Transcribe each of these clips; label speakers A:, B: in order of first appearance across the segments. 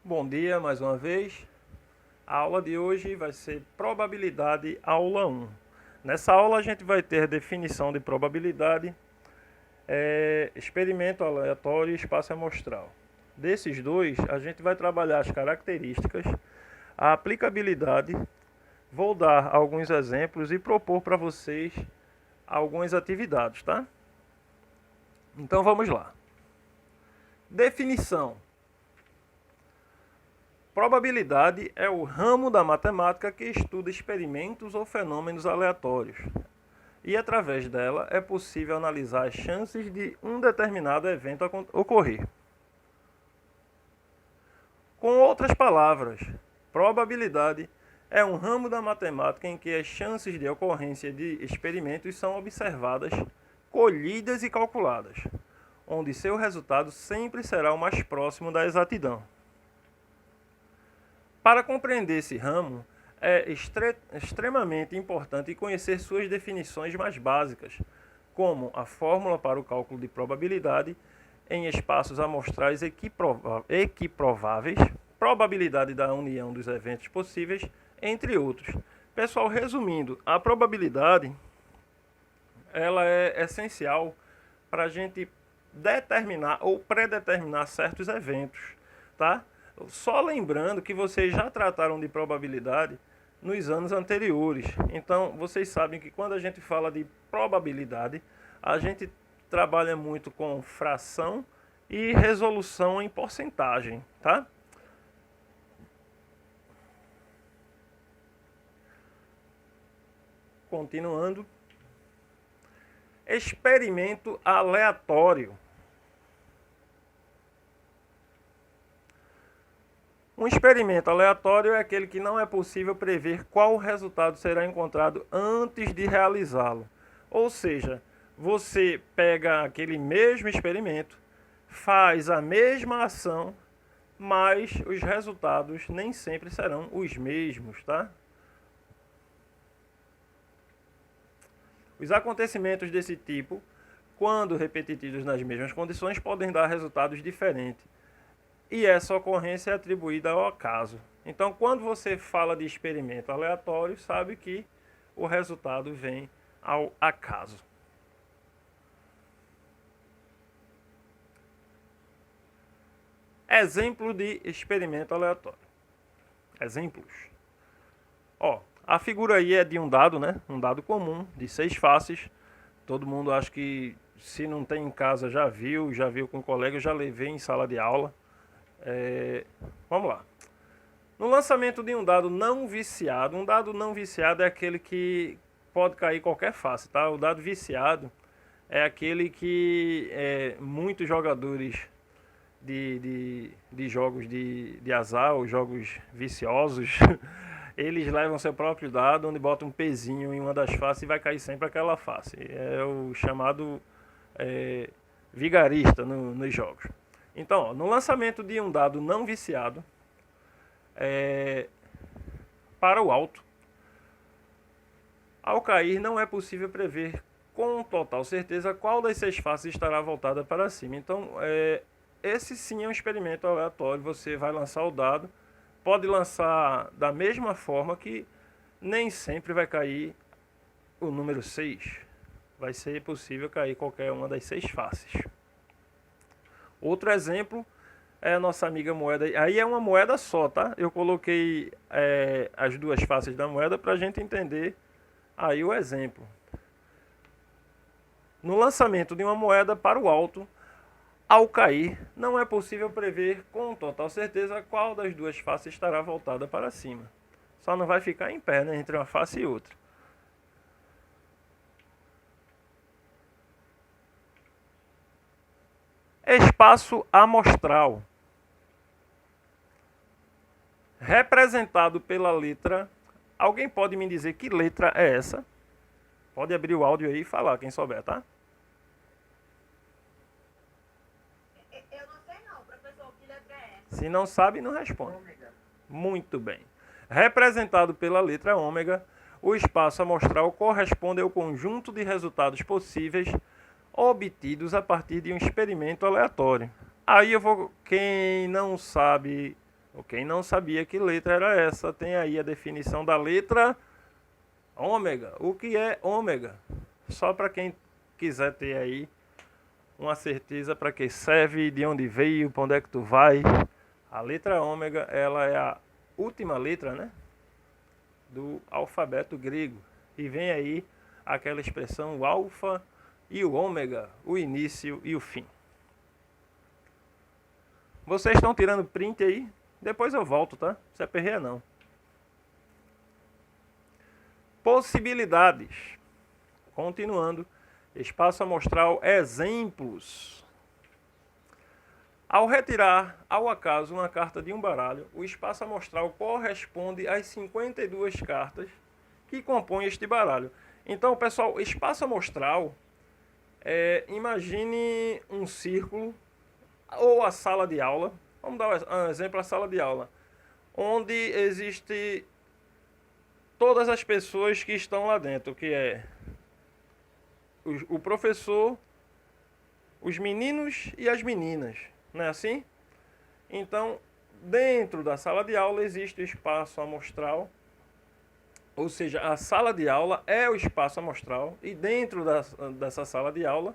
A: Bom dia mais uma vez. A aula de hoje vai ser probabilidade aula 1. Nessa aula a gente vai ter definição de probabilidade, experimento aleatório e espaço amostral. Desses dois, a gente vai trabalhar as características, a aplicabilidade, vou dar alguns exemplos e propor para vocês algumas atividades, tá? Então vamos lá. Definição. Probabilidade é o ramo da matemática que estuda experimentos ou fenômenos aleatórios. E através dela é possível analisar as chances de um determinado evento ocorrer. Com outras palavras, probabilidade é um ramo da matemática em que as chances de ocorrência de experimentos são observadas, colhidas e calculadas, onde seu resultado sempre será o mais próximo da exatidão. Para compreender esse ramo, é extremamente importante conhecer suas definições mais básicas, como a fórmula para o cálculo de probabilidade em espaços amostrais equiprováveis, probabilidade da união dos eventos possíveis, entre outros. Pessoal, resumindo, a probabilidade ela é essencial para a gente determinar ou predeterminar certos eventos, tá? Só lembrando que vocês já trataram de probabilidade nos anos anteriores. Então, vocês sabem que quando a gente fala de probabilidade, a gente trabalha muito com fração e resolução em porcentagem, tá? Continuando. Experimento aleatório. Um experimento aleatório é aquele que não é possível prever qual resultado será encontrado antes de realizá-lo. Ou seja, você pega aquele mesmo experimento, faz a mesma ação, mas os resultados nem sempre serão os mesmos, tá? Os acontecimentos desse tipo, quando repetidos nas mesmas condições, podem dar resultados diferentes. E essa ocorrência é atribuída ao acaso. Então, quando você fala de experimento aleatório, sabe que o resultado vem ao acaso. Exemplo de experimento aleatório. Exemplos. A figura aí é de um dado, né? Um dado comum, de 6 faces. Todo mundo acho que, se não tem em casa, já viu com colega, já levei em sala de aula. Vamos lá. No lançamento de um dado não viciado é aquele que pode cair qualquer face, tá? O dado viciado é aquele que muitos jogadores de jogos de azar ou jogos viciosos, eles levam seu próprio dado, onde botam um pezinho em uma das faces e vai cair sempre aquela face. É o chamado vigarista nos jogos. Então, no lançamento de um dado não viciado para o alto, ao cair não é possível prever com total certeza qual das 6 faces estará voltada para cima. Então, esse sim é um experimento aleatório. Você vai lançar o dado, pode lançar da mesma forma que nem sempre vai cair o número 6. Vai ser possível cair qualquer uma das 6 faces. Outro exemplo é a nossa amiga moeda. Aí é uma moeda só, tá? Eu coloquei as duas faces da moeda para a gente entender aí o exemplo. No lançamento de uma moeda para o alto, ao cair, não é possível prever com total certeza qual das duas faces estará voltada para cima. Só não vai ficar em pé, né, entre uma face e outra. Espaço amostral. Representado pela letra. Alguém pode me dizer que letra é essa? Pode abrir o áudio aí e falar, quem souber, tá?
B: Eu não sei não, professor, que letra é essa?
A: Se não sabe, não responde.
B: Ômega.
A: Muito bem. Representado pela letra ômega, o espaço amostral corresponde ao conjunto de resultados possíveis obtidos a partir de um experimento aleatório. Aí quem não sabe Quem não sabia que letra era essa, tem aí a definição da letra ômega. O que é ômega? Só para quem quiser ter aí uma certeza para que serve, de onde veio, para onde é que tu vai. A letra ômega, ela é a última letra, né, do alfabeto grego. E vem aí aquela expressão o alfa e o ômega, o início e o fim. Vocês estão tirando print aí? Depois eu volto, tá? Não se aperreia não. Possibilidades. Continuando. Espaço amostral exemplos. Ao retirar ao acaso uma carta de um baralho, o espaço amostral corresponde às 52 cartas que compõem este baralho. Então, pessoal, espaço amostral, imagine um círculo ou a sala de aula. Vamos dar um exemplo, a sala de aula, onde existe todas as pessoas que estão lá dentro, que é o professor, os meninos e as meninas, não é assim? Então, dentro da sala de aula existe o espaço amostral, ou seja, a sala de aula é o espaço amostral, e dentro dessa sala de aula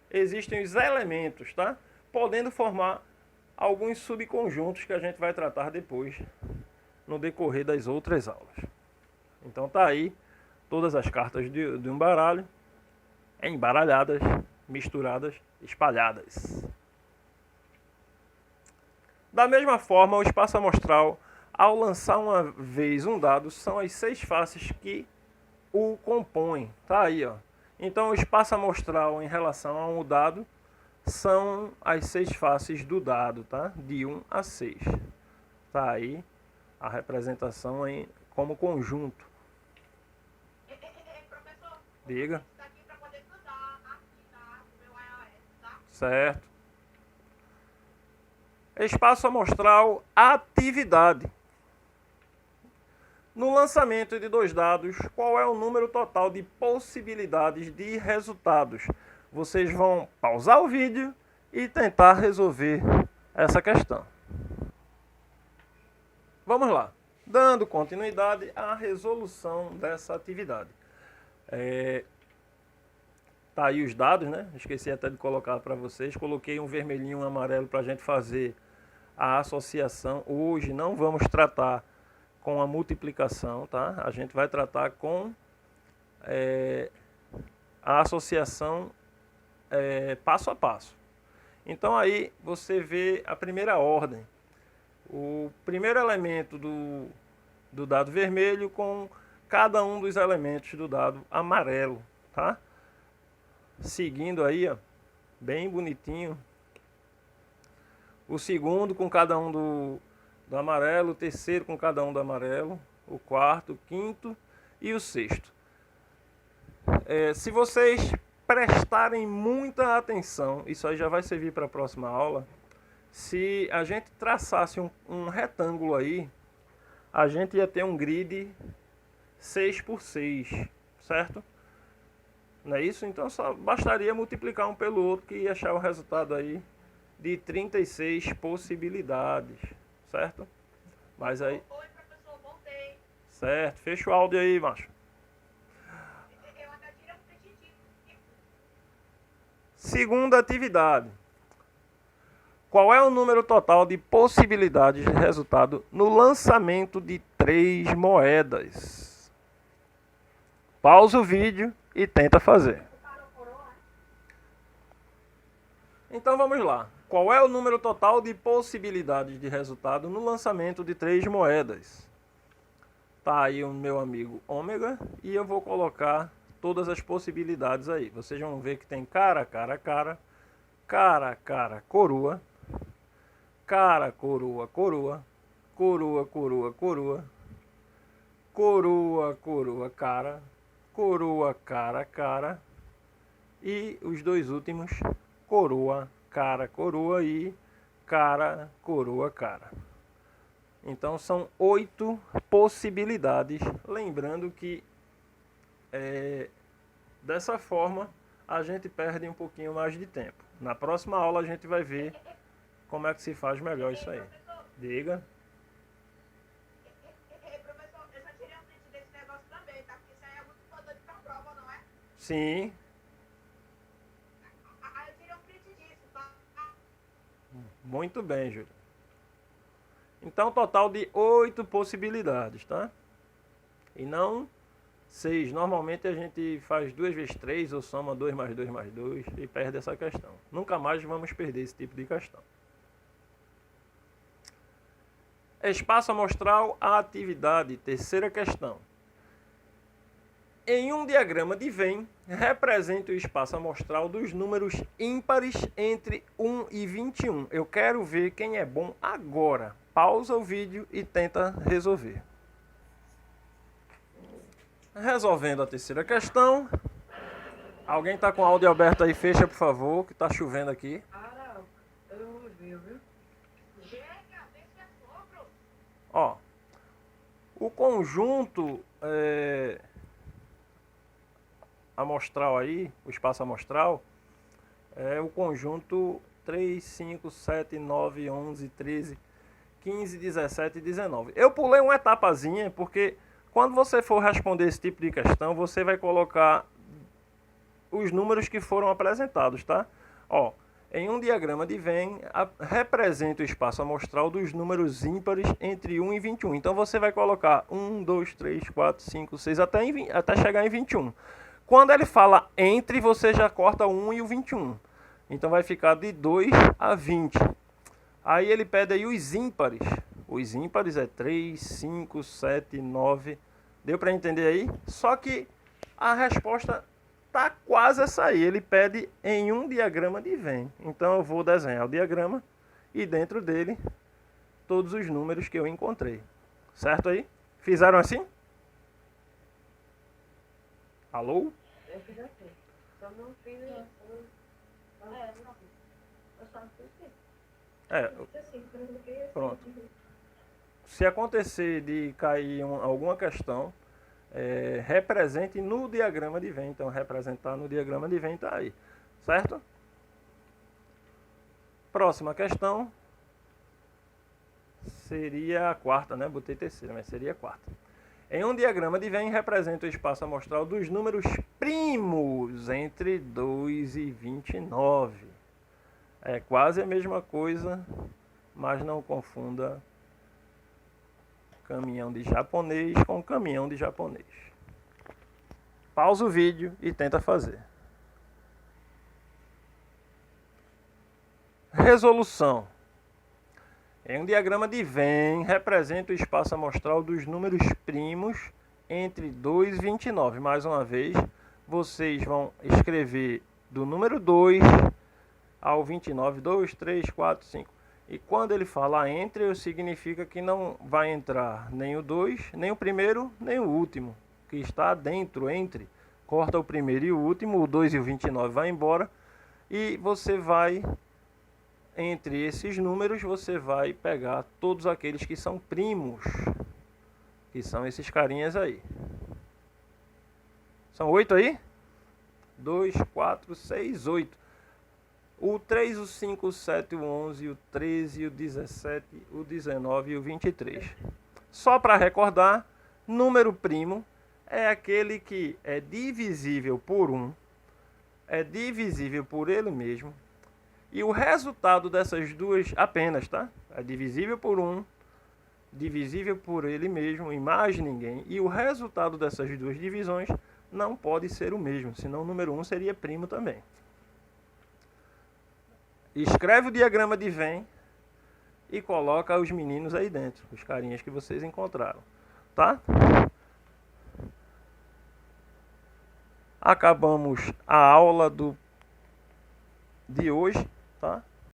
A: existem os elementos, tá? Podendo formar alguns subconjuntos que a gente vai tratar depois no decorrer das outras aulas. Então tá aí todas as cartas de um baralho, embaralhadas, misturadas, espalhadas. Da mesma forma, o espaço amostral, ao lançar uma vez um dado, são as 6 faces que o compõem. Tá aí, ó. Então o espaço amostral em relação a um dado são as 6 faces do dado, tá? De 1 a 6. Tá aí a representação como conjunto.
B: Professor,
A: Diga.
B: isso daqui para poder estudar aqui no meu iOS, tá?
A: Certo. Espaço amostral atividade. No lançamento de 2 dados, qual é o número total de possibilidades de resultados? Vocês vão pausar o vídeo e tentar resolver essa questão. Vamos lá. Dando continuidade à resolução dessa atividade. Tá aí os dados, né? Esqueci até de colocar para vocês. Coloquei um vermelhinho e um amarelo para a gente fazer a associação. Hoje não vamos tratar com a multiplicação, tá? A gente vai tratar com a associação passo a passo. Então aí você vê a primeira ordem. O primeiro elemento do dado vermelho com cada um dos elementos do dado amarelo, tá? Seguindo aí, ó, bem bonitinho. O segundo com cada um do amarelo, o terceiro com cada um do amarelo, o quarto, o quinto e o sexto. Se vocês prestarem muita atenção, isso aí já vai servir para a próxima aula. Se a gente traçasse um retângulo aí, a gente ia ter um grid 6 por 6, certo? Não é isso? Então só bastaria multiplicar um pelo outro que ia achar o resultado aí de 36 possibilidades, certo? Mas aí...
B: Oi, professor, voltei.
A: Certo, fecha o áudio aí, macho.
B: Eu até tirei um print.
A: Segunda atividade. Qual é o número total de possibilidades de resultado no lançamento de 3 moedas? Pausa o vídeo e tenta fazer. Então vamos lá. Qual é o número total de possibilidades de resultado no lançamento de 3 moedas? Tá aí o meu amigo ômega e eu vou colocar todas as possibilidades aí. Vocês vão ver que tem cara, cara, cara, cara, cara, coroa, cara, coroa, coroa, coroa, coroa, coroa, coroa, coroa, cara, coroa, cara, cara e os 2 últimos, coroa, cara, coroa e cara, coroa, cara. Então são 8 possibilidades. Lembrando que dessa forma a gente perde um pouquinho mais de tempo. Na próxima aula a gente vai ver como é que se faz melhor isso aí. Diga. Sim.
B: Aí eu tirei um print disso, tá?
A: Muito bem, Júlio. Então, total de 8 possibilidades, tá? E não 6. Normalmente a gente faz 2 vezes 3 ou soma 2 mais 2 mais 2 e perde essa questão. Nunca mais vamos perder esse tipo de questão. Espaço amostral, a atividade. Terceira questão. Em um diagrama de Venn, represente o espaço amostral dos números ímpares entre 1 e 21. Eu quero ver quem é bom agora. Pausa o vídeo e tenta resolver. Resolvendo a terceira questão. Alguém está com o áudio aberto aí? Fecha, por favor, que está chovendo aqui.
C: Eu vou ver, viu?
B: Chega, vê se é sogro.
A: Ó, o conjunto amostral aí, o espaço amostral, é o conjunto 3, 5, 7, 9, 11, 13, 15, 17 e 19. Eu pulei uma etapazinha porque quando você for responder esse tipo de questão, você vai colocar os números que foram apresentados, tá? Ó, em um diagrama de Venn, representa o espaço amostral dos números ímpares entre 1 e 21. Então você vai colocar 1, 2, 3, 4, 5, 6, até chegar em 21. Quando ele fala entre, você já corta o 1 e o 21. Então vai ficar de 2 a 20. Aí ele pede aí os ímpares. Os ímpares é 3, 5, 7, 9. Deu para entender aí? Só que a resposta tá quase essa aí. Ele pede em um diagrama de Venn. Então eu vou desenhar o diagrama e dentro dele todos os números que eu encontrei. Certo aí? Fizeram assim? Alô?
C: Eu fiz assim. Só não fiz.
B: Eu só não fiz isso.
C: Assim, eu coloquei assim.
A: Pronto. Se acontecer de cair alguma questão, represente no diagrama de Venn. Então, representar no diagrama de Venn está aí. Certo? Próxima questão seria a quarta, né? Botei terceira, mas seria a quarta. Em um diagrama de Venn, representa o espaço amostral dos números primos entre 2 e 29. É quase a mesma coisa, mas não confunda caminhão de japonês com caminhão de japonês. Pausa o vídeo e tenta fazer. Resolução. Em um diagrama de Venn, representa o espaço amostral dos números primos entre 2 e 29. Mais uma vez, vocês vão escrever do número 2 ao 29, 2, 3, 4, 5. E quando ele fala entre, significa que não vai entrar nem o 2, nem o primeiro, nem o último, que está dentro, entre. Corta o primeiro e o último, o 2 e o 29 vai embora, e você vai, entre esses números, você vai pegar todos aqueles que são primos, que são esses carinhas aí. São 8 aí? 2, 4, 6, 8. O 3, o 5, o 7, o 11, o 13, o 17, o 19 e o 23. Só para recordar, número primo é aquele que é divisível por 1, é divisível por ele mesmo, e o resultado dessas duas apenas, tá? É divisível por 1, divisível por ele mesmo e mais ninguém, e o resultado dessas duas divisões não pode ser o mesmo, senão o número 1 seria primo também. Escreve o diagrama de Venn e coloca os meninos aí dentro, os carinhas que vocês encontraram, tá? Acabamos a aula de hoje, tá?